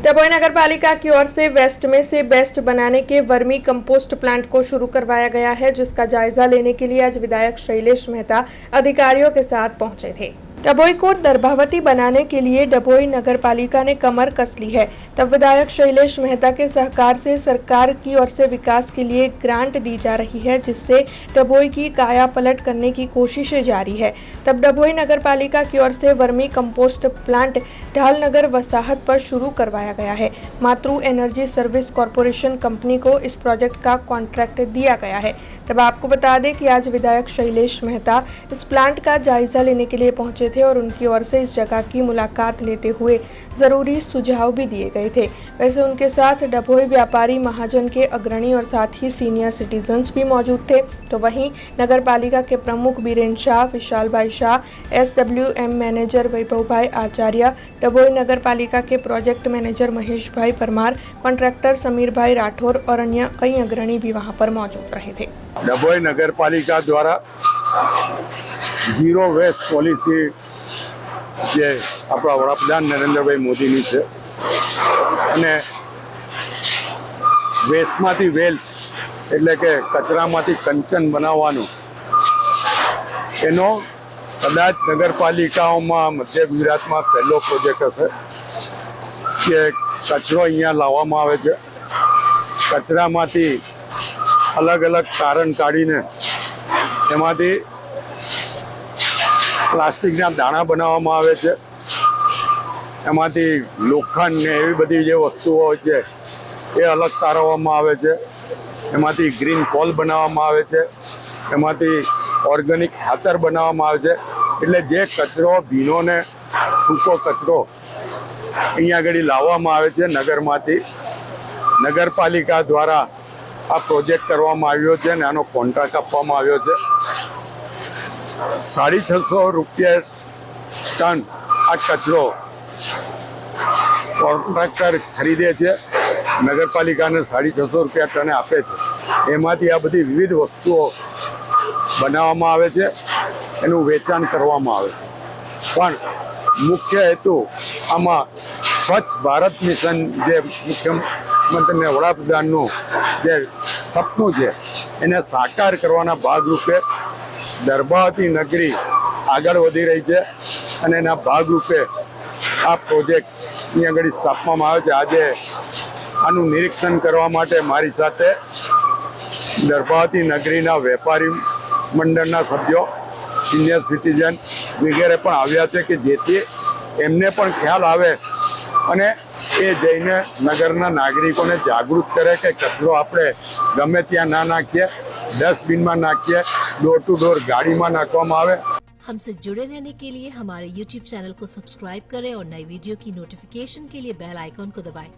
डभोई नगर पालिका की ओर से वेस्ट में से बेस्ट बनाने के वर्मी कंपोस्ट प्लांट को शुरू करवाया गया है, जिसका जायजा लेने के लिए आज विधायक शैलेश मेहता अधिकारियों के साथ पहुंचे थे। डभोई को गर्भावती बनाने के लिए डभोई नगर पालिका ने कमर कस ली है। तब विधायक शैलेश मेहता के सहकार से सरकार की ओर से विकास के लिए ग्रांट दी जा रही है, जिससे डभोई की काया पलट करने की कोशिशें जारी है। तब डभोई नगर पालिका की ओर से वर्मी कंपोस्ट प्लांट ढाल नगर वसाहत पर शुरू करवाया गया है। मातृ एनर्जी सर्विस कॉरपोरेशन कंपनी को इस प्रोजेक्ट का कॉन्ट्रैक्ट दिया गया है। तब आपको बता दें कि आज विधायक शैलेश मेहता इस प्लांट का जायजा लेने के लिए पहुंचे थे और उनकी ओर से इस जगह की मुलाकात लेते हुए जरूरी सुझाव भी दिए गए थे। वैसे उनके साथ डभोई व्यापारी महाजन के अग्रणी और साथ ही सीनियर सिटीजन्स भी मौजूद थे। तो वहीं नगर पालिका के प्रमुख बीरेन शाह, विशाल भाई शाह, SWM मैनेजर वैभव भाई आचार्य, डभोई नगर पालिका के प्रोजेक्ट मैनेजर महेश भाई परमार, कॉन्ट्रैक्टर समीर भाई राठौर और अन्य कई अग्रणी भी वहां पर मौजूद रहे थे। डभोई नगर पालिका द्वारा जीरो वेस्ट पॉलिसी જે આપણા વડાપ્રધાન નરેન્દ્રભાઈ મોદીની છે અને વેસ્ટમાંથી વેલ્થ એટલે કે કચરામાંથી કંચન બનાવવાનું એનો કદાચ નગરપાલિકાઓમાં મધ્ય ગુજરાતમાં પહેલો પ્રોજેક્ટ હશે કે કચરો અહીંયા લાવવામાં આવે છે। કચરામાંથી અલગ અલગ કારણ કાઢીને એમાંથી પ્લાસ્ટિકના દાણા બનાવવામાં આવે છે, એમાંથી લોખંડ ને એવી બધી જે વસ્તુઓ હોય છે એ અલગ તારવવામાં આવે છે, એમાંથી ગ્રીન કોલ બનાવવામાં આવે છે, એમાંથી ઓર્ગેનિક ખાતર બનાવવામાં આવે છે। એટલે જે કચરો ભીનો ને સૂકો કચરો અહીંયા આગળ લાવવામાં આવે છે નગરમાંથી, નગરપાલિકા દ્વારા આ પ્રોજેક્ટ કરવામાં આવ્યો છે અને આનો કોન્ટ્રાક્ટ આપવામાં આવ્યો છે। 650 રૂપિયા ટન આ કચરો કોન્ટ્રાક્ટર ખરીદે છે, નગરપાલિકાને 650 રૂપિયા ટને આપે છે। એમાંથી આ બધી વિવિધ વસ્તુઓ બનાવવામાં આવે છે, એનું વેચાણ કરવામાં આવે છે। પણ મુખ્ય હેતુ આમાં સ્વચ્છ ભારત મિશન જે મુખ્યમંત્રી વડાપ્રધાનનું જે સપનું છે એને સાકાર કરવાના ભાગરૂપે गर्भावती नगरी आगळ वधी रही है અને એના ભાગરૂપે આ પ્રોજેક્ટ અહીં આગળ સ્થાપવામાં આવ્યો છે। આજે આનું નિરીક્ષણ કરવા માટે મારી સાથે ગર્ભાવતી નગરીના વેપારી મંડળના સભ્યો, સિનિયર સિટીઝન વગેરે પણ આવ્યા છે કે જેથી એમને પણ ખ્યાલ આવે અને એ જઈને નગરના નાગરિકોને જાગૃત કરે કે કચરો આપણે ગમે ત્યાં ના નાખીએ, डस्टबिन में नाखिए, डोर टू डोर गाड़ी में नाखवामां आवे। हमसे जुड़े रहने के लिए हमारे YouTube चैनल को सब्सक्राइब करें और नई वीडियो की नोटिफिकेशन के लिए बेल आइकॉन को दबाएं।